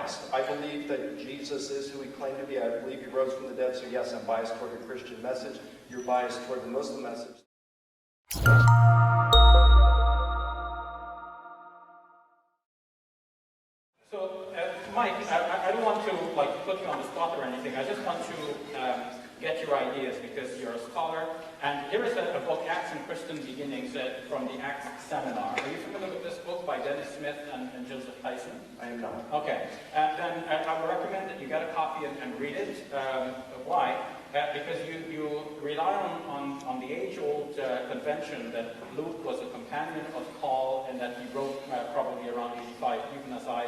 biased. I believe that Jesus is who he claimed to be. I believe he rose from the dead, so yes, I'm biased toward the Christian message. You're biased toward the Muslim message. So, Mike, I don't want to put you on the spot or anything. I just want to get your ideas because you're a scholar. And here is a book, Acts and Christian Beginnings, from the Acts Seminar. Are you familiar with this book by Dennis Smith and Joseph Tyson? I am not. Okay. Then I would recommend that you get a copy and read it. Why? Because you rely on the age-old convention that Luke was a companion of Paul and that he wrote probably around 85, even as I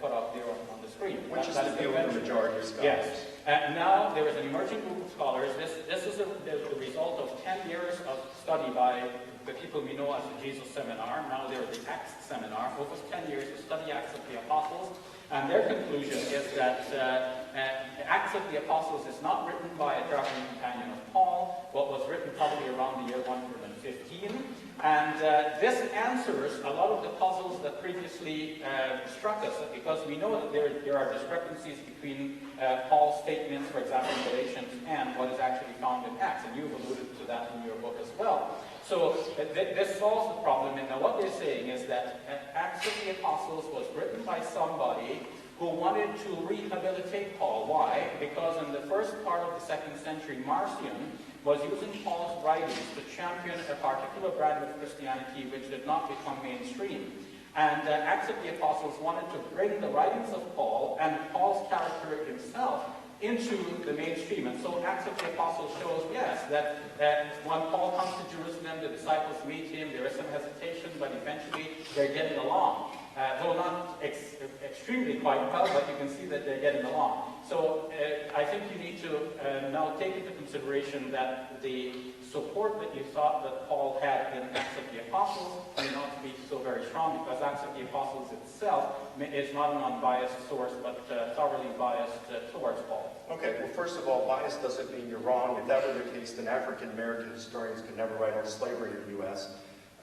put up there on the screen. Which is the view of the majority of scholars. Yes. Now there is an emerging group of scholars. This is the result of 10 years of study by the people we know as the Jesus Seminar. Now they're the Acts Seminar. Over 10 years to study Acts of the Apostles. And their conclusion is that Acts of the Apostles is not written by a traveling companion of Paul, but was written probably around the year 115. And this answers a lot of the puzzles that previously struck us, because we know that there are discrepancies between Paul's statements, for example, in Galatians, and what is actually found in Acts. And you've alluded to that in your book as well. So this solves the problem, and now what they're saying is that Acts of the Apostles was written by somebody who wanted to rehabilitate Paul. Why? Because in the first part of the 2nd century, Marcion was using Paul's writings to champion a particular brand of Christianity which did not become mainstream. And Acts of the Apostles wanted to bring the writings of Paul and Paul's character himself into the mainstream. And so Acts of the Apostles shows, yes, that when Paul comes to Jerusalem, the disciples meet him, there is some hesitation, but eventually they're getting along. Though not extremely quite well, but you can see that they're getting along. So I think you need to now take into consideration that the support that you thought that Paul had in Acts of the Apostles may not be so very strong, because Acts of the Apostles itself is not an unbiased source, but thoroughly biased towards Paul. Okay, well, first of all, bias doesn't mean you're wrong. If that were the case, then African-American historians could never write on slavery in the U.S.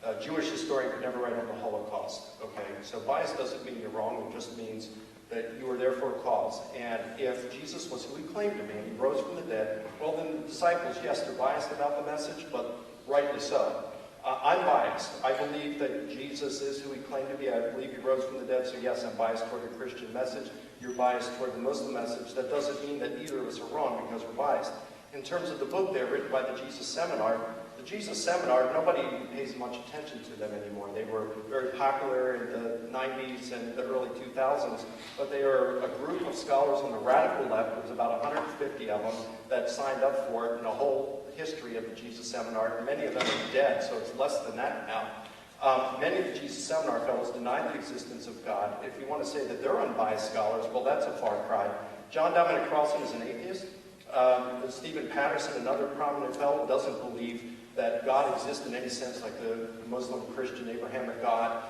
A Jewish historian could never write on the Holocaust. Okay, so bias doesn't mean you're wrong. It just means that you were there for a cause. And if Jesus was who he claimed to be, and he rose from the dead, well, then the disciples, yes, they're biased about the message, but rightly so. I'm biased. I believe that Jesus is who he claimed to be. I believe he rose from the dead, so yes, I'm biased toward the Christian message. You're biased toward the Muslim message. That doesn't mean that either of us are wrong because we're biased. In terms of the book there, written by the Jesus Seminar, nobody pays much attention to them anymore. They were very popular in the 90s and the early 2000s, but they are a group of scholars on the radical left. There was about 150 of them that signed up for it in the whole history of the Jesus Seminar. Many of them are dead, so it's less than that now. Many of the Jesus Seminar fellows deny the existence of God. If you want to say that they're unbiased scholars, well, that's a far cry. John Dominic Crossan is an atheist. Stephen Patterson, another prominent fellow, doesn't believe that God exists in any sense like the Muslim, Christian, Abrahamic God.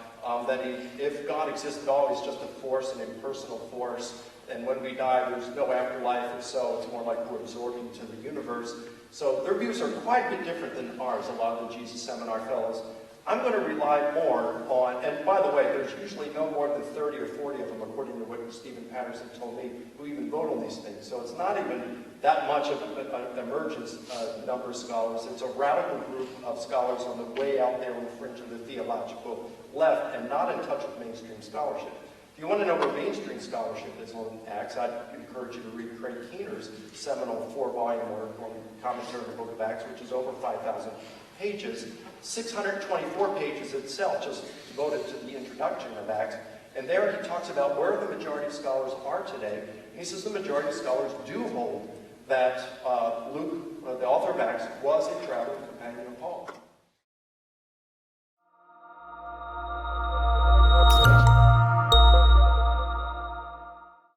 If God exists at all, he's just a force, an impersonal force. And when we die, there's no afterlife. If so, it's more like we're absorbed into the universe. So their views are quite a bit different than ours, a lot of the Jesus Seminar fellows. I'm going to rely more on, and by the way, there's usually no more than 30 or 40 of them, according to what Stephen Patterson told me, who even vote on these things. So it's not even that much of an emergent number of scholars. It's a radical group of scholars on the way out there on the fringe of the theological left and not in touch with mainstream scholarship. If you want to know what mainstream scholarship is on Acts, I'd encourage you to read Craig Keener's seminal 4-volume work on commentary on the book of Acts, which is over 5,000 pages. 624 pages itself, just devoted to the introduction of Acts. And there he talks about where the majority of scholars are today. And he says the majority of scholars do hold that Luke, the author of Acts, was a traveling companion